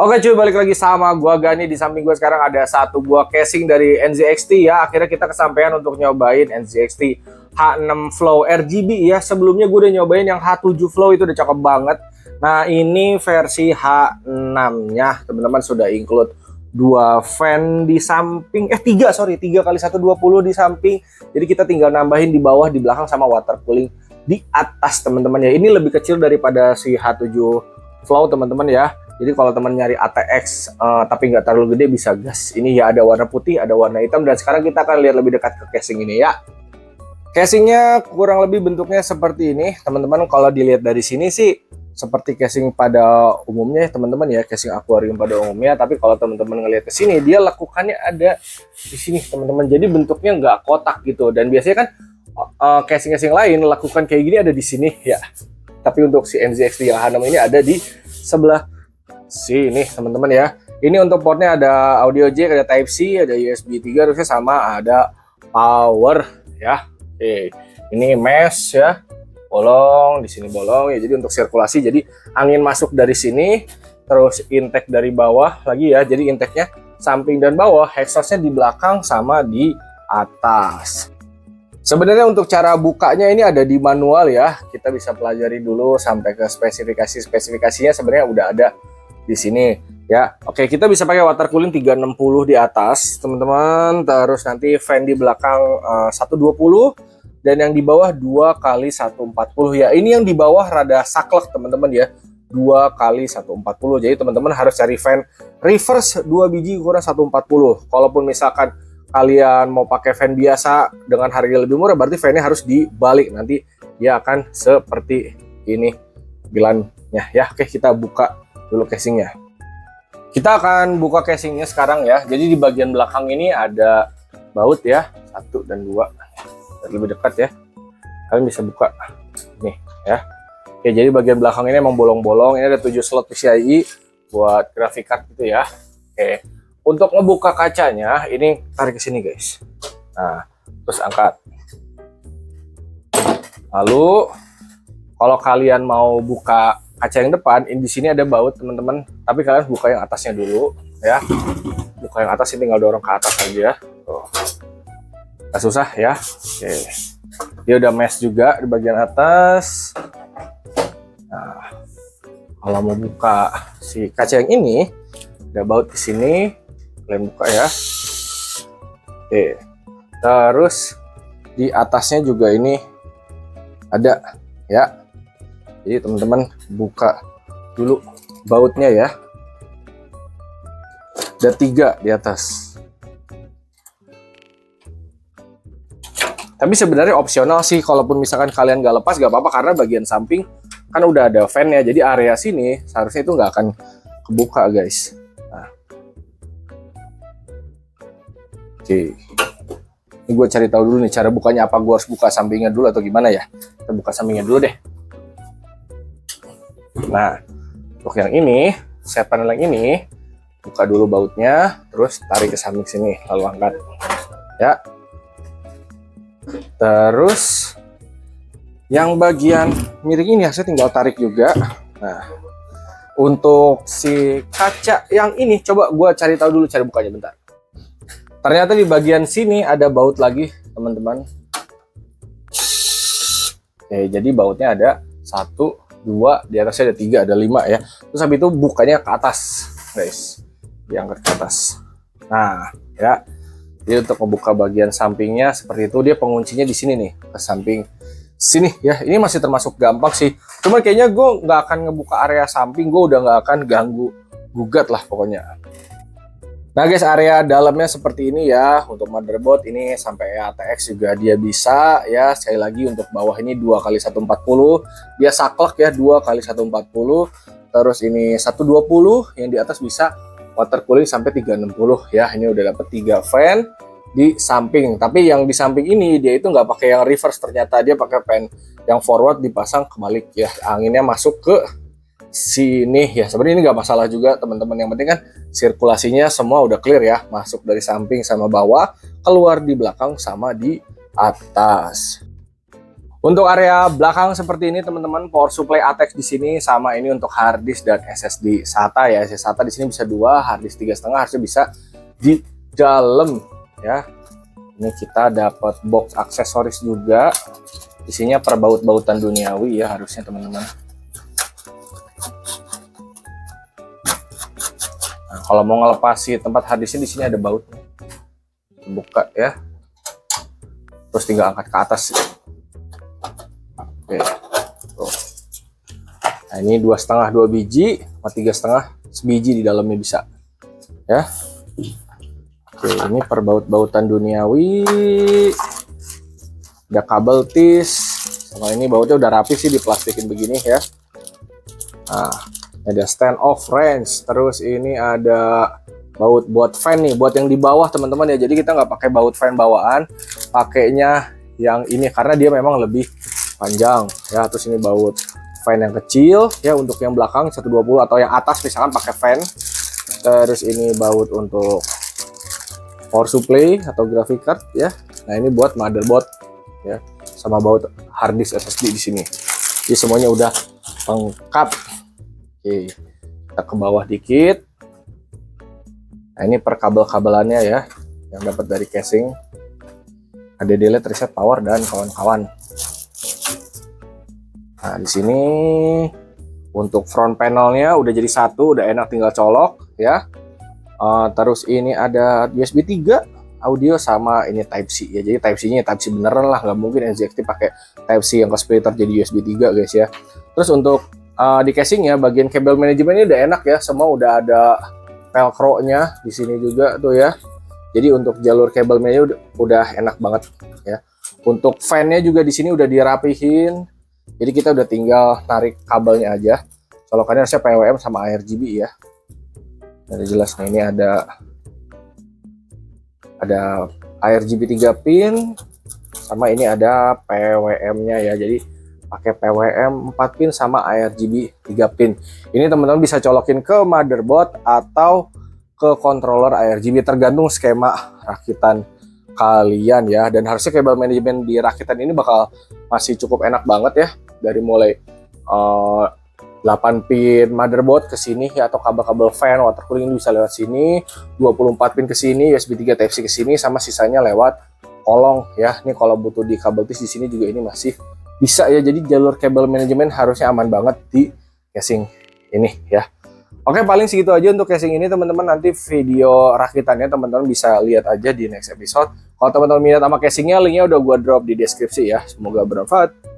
Oke cuy, balik lagi sama gua Gani. Di samping gua sekarang ada satu buah casing dari NZXT ya. Akhirnya kita kesampaian untuk nyobain NZXT H6 Flow RGB ya. Sebelumnya gue udah nyobain yang H7 Flow, itu udah cakep banget. Nah ini versi H6 nya teman-teman, sudah include dua fan di samping, tiga 3x120 di samping. Jadi kita tinggal nambahin di bawah, di belakang, sama water cooling di atas teman-teman ya. Ini lebih kecil daripada si H7 Flow teman-teman ya. Jadi kalau teman nyari ATX tapi nggak terlalu gede, bisa gas. Ini ya ada warna putih, ada warna hitam, dan sekarang kita akan lihat lebih dekat ke casing ini ya. Casingnya kurang lebih bentuknya seperti ini teman-teman. Kalau dilihat dari sini sih seperti casing pada umumnya teman-teman ya, casing akuarium pada umumnya. Tapi kalau teman-teman ngelihat ke sini, dia lekukannya ada di sini teman-teman. Jadi bentuknya nggak kotak gitu. Dan biasanya kan casing-casing lain lakukan kayak gini ada di sini ya. Tapi untuk si NZXT yang H6 ini ada di sebelah sini teman-teman ya. Ini untuk portnya ada audio jack, ada Type C, ada USB 3, terusnya sama ada power ya. Oke, ini mesh ya, bolong di sini, bolong ya. Jadi untuk sirkulasi, jadi angin masuk dari sini, terus intake dari bawah lagi ya. Jadi intake-nya samping dan bawah, exhaust-nya di belakang sama di atas. Sebenarnya untuk cara bukanya ini ada di manual ya. Kita bisa pelajari dulu sampai ke spesifikasinya sebenarnya udah ada di sini ya. Oke, kita bisa pakai water cooling 360 di atas teman-teman, terus nanti fan di belakang 120, dan yang di bawah 2x140 ya. Ini yang di bawah rada saklek teman-teman ya, 2x140. Jadi teman-teman harus cari fan reverse 2 biji ukuran 140. Kalaupun misalkan kalian mau pakai fan biasa dengan harga lebih murah, berarti fannya harus dibalik, nanti dia akan seperti ini bilannya ya. Oke, kita buka dulu casingnya. Kita akan buka casingnya sekarang ya. Jadi di bagian belakang ini ada baut ya, 1 dan 2. Lebih dekat ya, kalian bisa buka nih ya. Oke, jadi bagian belakang ini emang bolong-bolong. Ini ada 7 slot PCIe buat graphic card gitu ya. Oke, untuk ngebuka kacanya ini tarik ke sini guys. Nah, terus angkat. Lalu kalau kalian mau buka kaca yang depan, ini di sini ada baut teman-teman, tapi kalian buka yang atasnya dulu ya. Buka yang atas, ini tinggal dorong ke atas aja. Tuh. Gak susah ya. Oke. Dia udah mesh juga di bagian atas. Nah, kalau mau buka si kaca yang ini, ada baut di sini, kalian buka ya. Oke. Terus di atasnya juga ini ada ya. Jadi teman-teman buka dulu bautnya ya. Ada 3 di atas. Tapi sebenarnya opsional sih, kalaupun misalkan kalian nggak lepas nggak apa-apa, karena bagian samping kan udah ada fan ya. Jadi area sini seharusnya itu nggak akan kebuka guys. Nah. Oke. Ini gue cari tahu dulu nih cara bukanya apa. Gue harus buka sampingnya dulu atau gimana ya? Kita buka sampingnya dulu deh. Nah, untuk yang ini, set panel yang ini, buka dulu bautnya, terus tarik ke samping sini, lalu angkat ya. Terus yang bagian miring ini saya tinggal tarik juga. Nah, untuk si kaca yang ini, coba gue cari tahu dulu cara bukanya bentar. Ternyata di bagian sini ada baut lagi teman-teman. Oke, jadi bautnya ada 1, 2, di atasnya ada 3, ada 5 ya. Terus habis itu bukanya ke atas guys, diangkat ke atas. Nah ya, jadi untuk membuka bagian sampingnya seperti itu. Dia penguncinya di sini nih, ke samping sini ya. Ini masih termasuk gampang sih, cuman kayaknya gue nggak akan ngebuka area samping. Gue udah nggak akan ganggu gugat lah pokoknya. Nah guys, area dalamnya seperti ini ya. Untuk motherboard ini sampai ATX juga dia bisa ya. Sekali lagi untuk bawah ini 2x140, dia saklek ya, 2x140. Terus ini 120, yang di atas bisa water cooling sampai 360 ya. Ini udah dapet 3 fan di samping. Tapi yang di samping ini dia itu nggak pakai yang reverse, ternyata dia pakai fan yang forward dipasang kebalik ya. Anginnya masuk ke sini ya. Sebenarnya ini nggak masalah juga teman-teman, yang penting kan sirkulasinya semua udah clear ya, masuk dari samping sama bawah, keluar di belakang sama di atas. Untuk area belakang seperti ini teman-teman, power supply ATEX di sini sama ini untuk hard disk dan SSD SATA ya. SSD SATA di sini bisa 2, hard disk 3,5 harusnya bisa di dalam ya. Ini kita dapat box aksesoris juga. Isinya perbaut-bautan duniawi ya harusnya teman-teman. Nah, kalau mau ngelepas si tempat hard disknya di sini ada bautnya. Buka ya. Terus tinggal angkat ke atas. Oke. Tuh. Nah, ini 2,5 2 biji, 3,5 sebiji di dalamnya bisa. Ya. Oke, ini perbaut-bautan duniawi. Ada kabel tis. Sama ini bautnya udah rapi sih diplastikin begini ya. Nah, ada stand off range. Terus ini ada baut buat fan nih, buat yang di bawah teman-teman ya. Jadi kita nggak pakai baut fan bawaan, pakainya yang ini karena dia memang lebih panjang ya. Terus ini baut fan yang kecil ya untuk yang belakang 120 atau yang atas misalkan pakai fan. Terus ini baut untuk power supply atau graphic card ya. Nah, ini buat motherboard ya. Sama baut hard disk SSD di sini. Jadi semuanya udah lengkap. Oke. Kita ke bawah dikit. Nah, ini per kabel-kabelannya ya yang dapat dari casing. Ada delete, reset, power dan kawan-kawan. Nah, di sini untuk front panelnya udah jadi satu, udah enak tinggal colok ya. Terus ini ada USB 3 audio sama ini Type C ya. Jadi Type C-nya Type C beneran lah, nggak mungkin NZXT pakai Type C yang ke splitter jadi USB 3 guys ya. Terus untuk di casingnya bagian kabel manajemennya udah enak ya, semua udah ada velcro-nya di sini juga tuh ya. Jadi untuk jalur kabelnya udah enak banget ya. Untuk fan-nya juga di sini udah dirapihin. Jadi kita udah tinggal tarik kabelnya aja. Colokannya harusnya PWM sama ARGB ya. Jadi jelas nih, ini ada ARGB 3 pin sama ini ada PWM-nya ya. Jadi pakai PWM 4 pin sama ARGB 3 pin. Ini teman-teman bisa colokin ke motherboard atau ke controller ARGB tergantung skema rakitan kalian ya. Dan harusnya kabel manajemen di rakitan ini bakal masih cukup enak banget ya, dari mulai 8 pin motherboard ke sini ya, atau kabel-kabel fan water cooling bisa lewat sini, 24 pin ke sini, USB 3 Type C ke sini, sama sisanya lewat kolong ya. Ini kalau butuh di kabel tis di sini juga ini masih bisa ya. Jadi jalur kabel manajemen harusnya aman banget di casing ini ya. Oke, paling segitu aja untuk casing ini teman-teman. Nanti video rakitannya teman-teman bisa lihat aja di next episode. Kalau teman-teman minat sama casingnya, linknya udah gua drop di deskripsi ya. Semoga bermanfaat.